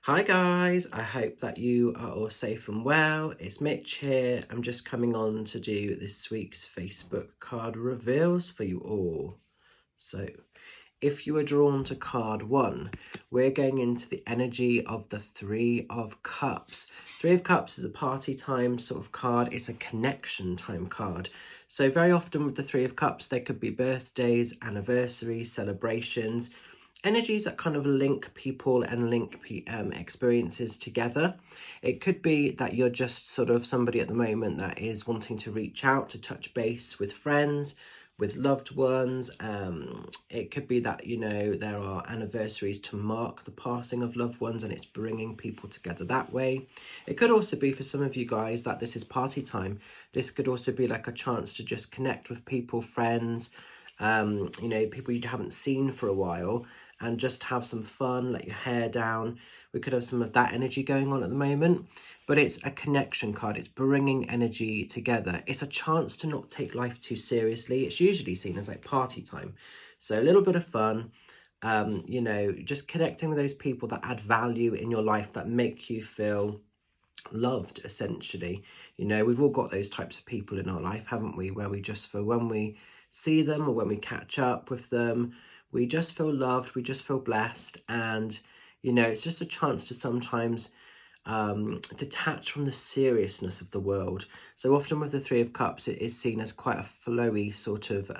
Hi guys, I hope that you are all safe and well. It's Mitch here. I'm just coming on to do this week's Facebook card reveals for you all. So, if you are drawn to card 1, we're going into the energy of the Three of Cups. Three of Cups is a party time sort of card. It's a connection time card. So very often with the Three of Cups, there could be birthdays, anniversaries, celebrations, energies that kind of link people and link experiences together. It could be that you're just sort of somebody at the moment that is wanting to reach out to touch base with friends, with loved ones. It could be that, you know, there are anniversaries to mark the passing of loved ones and it's bringing people together that way. It could also be for some of you guys that this is party time. This could also be like a chance to just connect with people, friends, you know, people you haven't seen for a while, and just have some fun, let your hair down. We could have some of that energy going on at the moment, but it's a connection card. It's bringing energy together. It's a chance to not take life too seriously. It's usually seen as like party time. So a little bit of fun, you know, just connecting with those people that add value in your life, that make you feel loved, essentially. You know, we've all got those types of people in our life, haven't we, where we just feel when we see them or when we catch up with them, we just feel loved, we just feel blessed. And you know, it's just a chance to sometimes detach from the seriousness of the world. So often with the Three of Cups, it is seen as quite a flowy sort of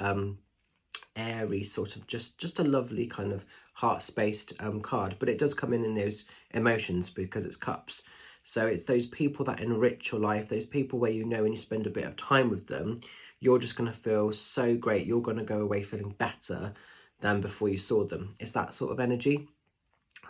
airy sort of just a lovely kind of heart-spaced card, but it does come in those emotions because it's cups. So it's those people that enrich your life, those people where, you know, when you spend a bit of time with them, you're just going to feel so great. You're going to go away feeling better than before you saw them. It's that sort of energy.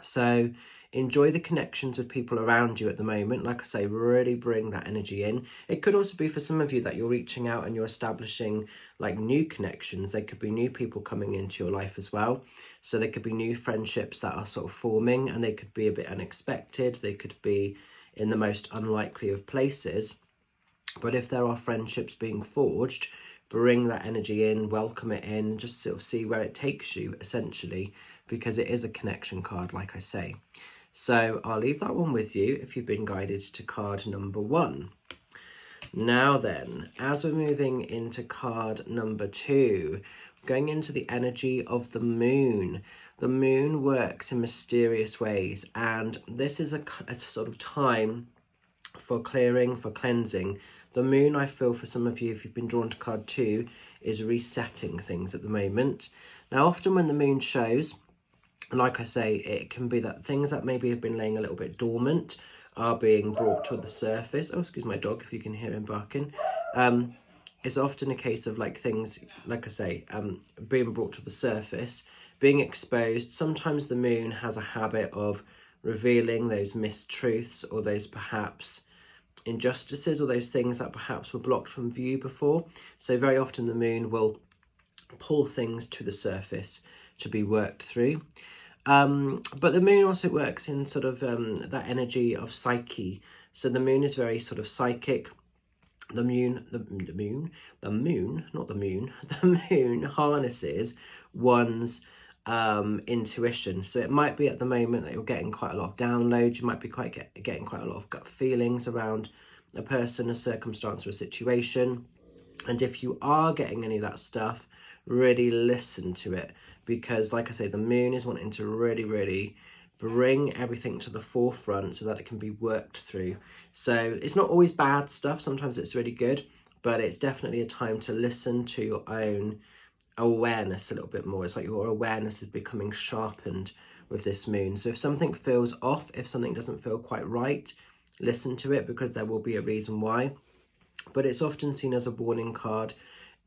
So enjoy the connections with people around you at the moment. Like I say, really bring that energy in. It could also be for some of you that you're reaching out and you're establishing like new connections. There could be new people coming into your life as well. So there could be new friendships that are sort of forming, and they could be a bit unexpected. They could be in the most unlikely of places. But if there are friendships being forged, bring that energy in, welcome it in, just sort of see where it takes you, essentially, because it is a connection card, like I say. So I'll leave that one with you if you've been guided to card number 1. Now then, as we're moving into card number 2, going into the energy of the moon. The moon works in mysterious ways, and this is a sort of time for clearing, for cleansing. The moon, I feel for some of you, if you've been drawn to card 2, is resetting things at the moment. Now, often when the moon shows, like I say, it can be that things that maybe have been laying a little bit dormant are being brought to the surface. Oh, excuse my dog if you can hear him barking. It's often a case of like things, like I say, being brought to the surface, being exposed. Sometimes the moon has a habit of revealing those mistruths or those perhaps injustices or those things that perhaps were blocked from view before. So very often the moon will pull things to the surface to be worked through. But the moon also works in sort of that energy of psyche. So the moon is very sort of psychic. The moon harnesses one's intuition. So it might be at the moment that you're getting quite a lot of downloads. You might be getting quite a lot of gut feelings around a person, a circumstance, or a situation. And if you are getting any of that stuff, really listen to it, because like I say, the moon is wanting to really bring everything to the forefront so that it can be worked through. So it's not always bad stuff, sometimes it's really good, but it's definitely a time to listen to your own awareness a little bit more. It's like your awareness is becoming sharpened with this moon. So if something feels off, if something doesn't feel quite right, listen to it, because there will be a reason why. But it's often seen as a warning card.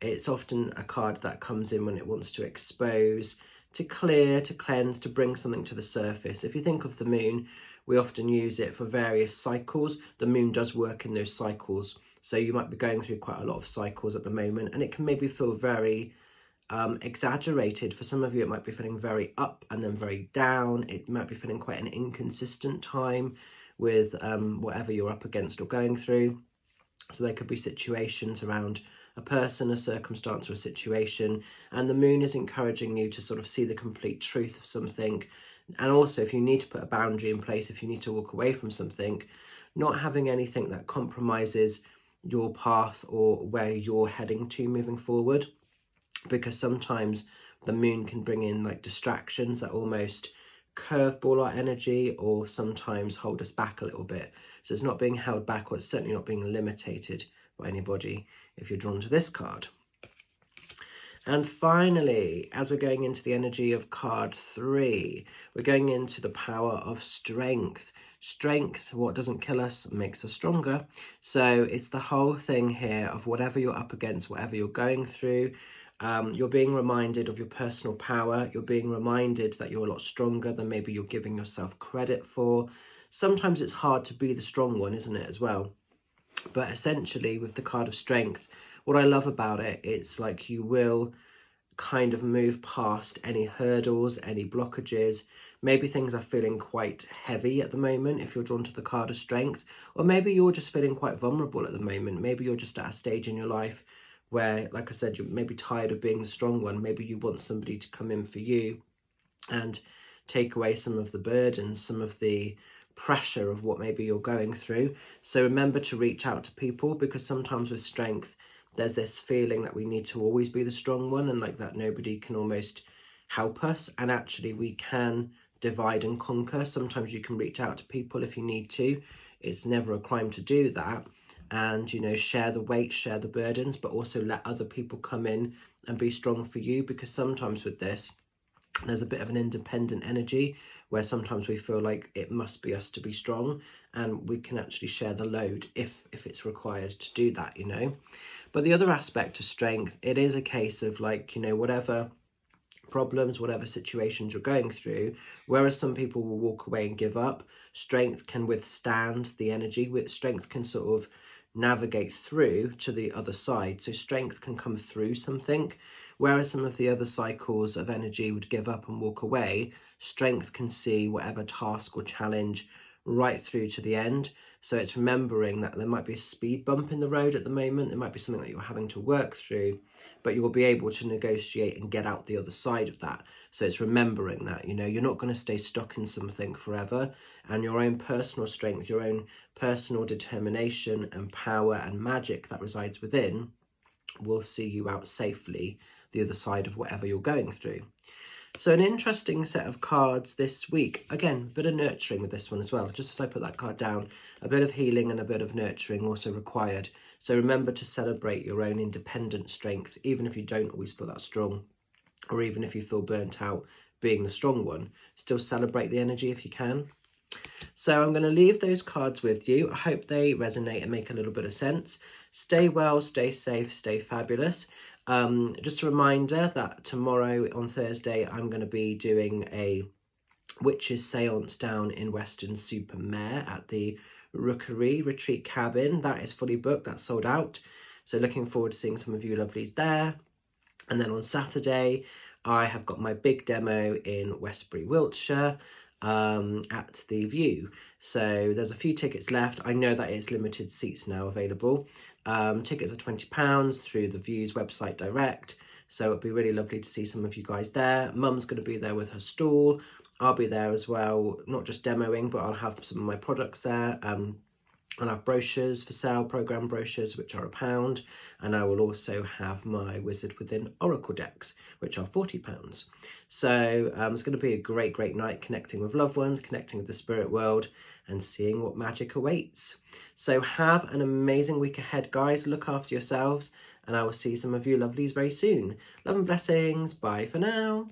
It's often a card that comes in when it wants to expose, to clear, to cleanse, to bring something to the surface. If you think of the moon, we often use it for various cycles. The moon does work in those cycles. So you might be going through quite a lot of cycles at the moment, and it can maybe feel very exaggerated. For some of you, it might be feeling very up and then very down. It might be feeling quite an inconsistent time with whatever you're up against or going through. So there could be situations around a person, a circumstance, or a situation, and the moon is encouraging you to sort of see the complete truth of something, And also, if you need to put a boundary in place, if you need to walk away from something, not having anything that compromises your path or where you're heading to moving forward, because sometimes the moon can bring in like distractions that almost curveball our energy or sometimes hold us back a little bit. So it's not being held back, or it's certainly not being limited by anybody if you're drawn to this card. And finally, as we're going into the energy of card 3, we're going into the power of strength. Strength, what doesn't kill us, makes us stronger. So it's the whole thing here of whatever you're up against, whatever you're going through, you're being reminded of your personal power. You're being reminded that you're a lot stronger than maybe you're giving yourself credit for. Sometimes it's hard to be the strong one, isn't it, as well? But essentially, with the card of strength, what I love about it, it's like you will kind of move past any hurdles, any blockages. Maybe things are feeling quite heavy at the moment if you're drawn to the card of strength, or maybe you're just feeling quite vulnerable at the moment. Maybe you're just at a stage in your life where, like I said, you're maybe tired of being the strong one. Maybe you want somebody to come in for you and take away some of the burdens, some of the pressure of what maybe you're going through. So remember to reach out to people, because sometimes with strength, there's this feeling that we need to always be the strong one, and like that nobody can almost help us. And actually we can divide and conquer. Sometimes you can reach out to people if you need to. It's never a crime to do that. And, you know, share the weight, share the burdens, but also let other people come in and be strong for you. Because sometimes with this, there's a bit of an independent energy where sometimes we feel like it must be us to be strong, and we can actually share the load if it's required to do that, you know. But the other aspect of strength, it is a case of like, you know, whatever problems, whatever situations you're going through, whereas some people will walk away and give up, strength can withstand the energy. With strength can sort of navigate through to the other side. So strength can come through something, whereas some of the other cycles of energy would give up and walk away. Strength can see whatever task or challenge right through to the end. So it's remembering that there might be a speed bump in the road at the moment. There might be something that you're having to work through, but you'll be able to negotiate and get out the other side of that. So it's remembering that, you know, you're not going to stay stuck in something forever, and your own personal strength, your own personal determination and power and magic that resides within will see you out safely the other side of whatever you're going through. So an interesting set of cards this week. Again, a bit of nurturing with this one as well. Just as I put that card down, a bit of healing and a bit of nurturing also required. So remember to celebrate your own independent strength, even if you don't always feel that strong, or even if you feel burnt out being the strong one. Still celebrate the energy if you can. So I'm going to leave those cards with you. I hope they resonate and make a little bit of sense. Stay well, stay safe, stay fabulous. Just a reminder that tomorrow on Thursday, I'm going to be doing a witches seance down in Weston-super-Mare at the Rookery Retreat Cabin. That is fully booked, that's sold out. So looking forward to seeing some of you lovelies there. And then on Saturday, I have got my big demo in Westbury, Wiltshire, at the View. So there's a few tickets left. I know that it's limited seats now available. Tickets are £20 through the View's website direct. So it'd be really lovely to see some of you guys there. Mum's going to be there with her stall. I'll be there as well, not just demoing, but I'll have some of my products there. I'll have brochures for sale, program brochures, which are £1, and I will also have my Wizard Within Oracle decks, which are £40. So it's going to be a great night, connecting with loved ones, connecting with the spirit world, and seeing what magic awaits. So have an amazing week ahead, guys. Look after yourselves, and I will see some of you lovelies very soon. Love and blessings. Bye for now.